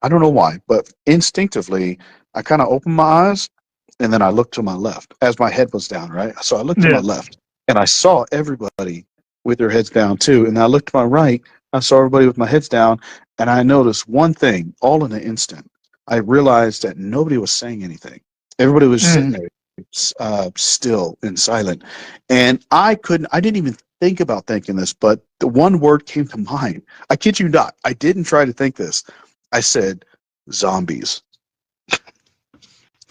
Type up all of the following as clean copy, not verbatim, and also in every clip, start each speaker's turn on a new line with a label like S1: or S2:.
S1: I don't know why, but instinctively, I kind of opened my eyes and then I looked to my left as my head was down, right? So I looked to my
S2: Yeah.
S1: left and I saw everybody with their heads down too. And I looked to my right, I saw everybody with my heads down, and I noticed one thing all in an instant. I realized that nobody was saying anything. Everybody was sitting
S2: Mm.
S1: there still and silent. And I didn't even think about thinking this, but the one word came to mind. I kid you not. I didn't try to think this. I said, zombies.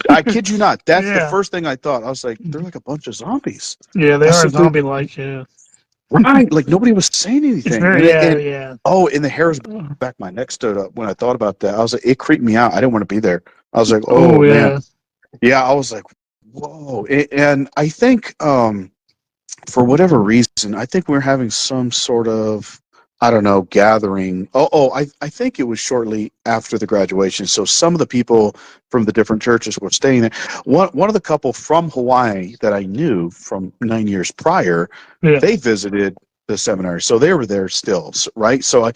S1: I kid you not. That's the
S2: Yeah.
S1: first thing I thought. I was like, they're like a bunch of zombies.
S2: Yeah, they
S1: That's
S2: are
S1: simply
S2: zombie-like. Yeah.
S1: right. Like nobody was saying
S2: It's
S1: anything.
S2: very. Yeah. Yeah.
S1: Oh, and the hairs back my neck stood up when I thought about that. I was like, it creeped me out. I didn't want to be there. I was like,
S2: Oh
S1: oh man.
S2: yeah.
S1: Yeah, I was like, whoa. And I think for whatever reason, I think we're having some sort of, I don't know, gathering. I think it was shortly after the graduation. So some of the people from the different churches were staying there. One of the couple from Hawaii that I knew from 9 years prior,
S2: Yeah.
S1: they visited the seminary, so they were there still, right? So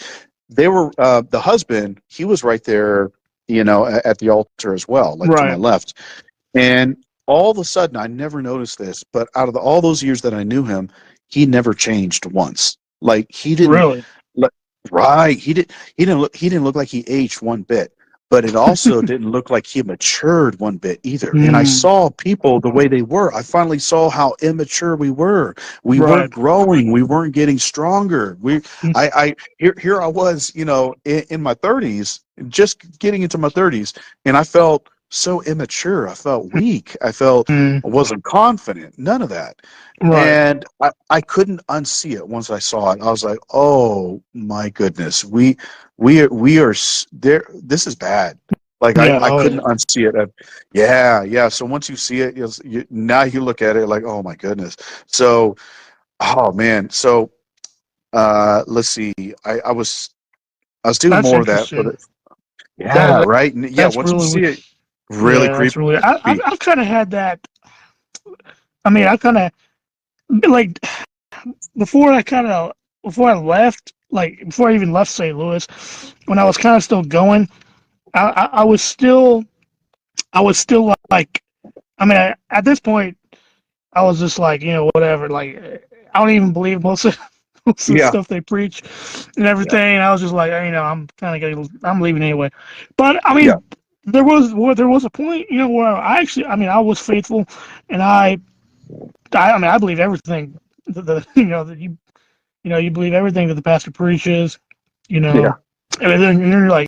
S1: they were the husband. He was right there, at the altar as well, like to my
S2: Right.
S1: left. And all of a sudden, I never noticed this, but out of all those years that I knew him, he never changed once. Like he didn't,
S2: Really.
S1: like, right? He didn't look like he aged one bit, but it also didn't look like he matured one bit either. And I
S2: Mm.
S1: saw people the way they were. I finally saw how immature we were. We weren't
S2: Right.
S1: growing. We weren't getting stronger. Here I was, in my 30s, just getting into my 30s, and I felt so immature. I felt weak.
S2: Mm.
S1: I wasn't confident. None of that.
S2: Right.
S1: And I couldn't unsee it once I saw it. I was like, oh my goodness, we are there. This is bad. Like
S2: Yeah.
S1: I
S2: Oh
S1: couldn't
S2: yeah.
S1: unsee it. Yeah, yeah. So once you see it, now you look at it like, oh my goodness. So, oh man. So let's see. I was doing
S2: That's
S1: more of that, but
S2: interesting.
S1: yeah,
S2: That
S1: right. And yeah,
S2: that's
S1: once you
S2: really.
S1: see it, really
S2: Yeah. That's
S1: creepy.
S2: really. I've kind of had that. I mean, I kind of like before I kind of before I left, like before I even left St. Louis, when I was kind of still going, I was still like, I mean, at this point, I was just like, whatever. Like, I don't even believe most of the
S1: Yeah,
S2: stuff they preach and
S1: yeah,
S2: everything. And I was just like, I'm kind of getting, I'm leaving anyway. But I
S1: yeah,
S2: mean, there was a point, where I actually, I mean, I was faithful, and I mean, I believe everything that that you believe everything that the pastor preaches, you know,
S1: yeah.
S2: and then you're like,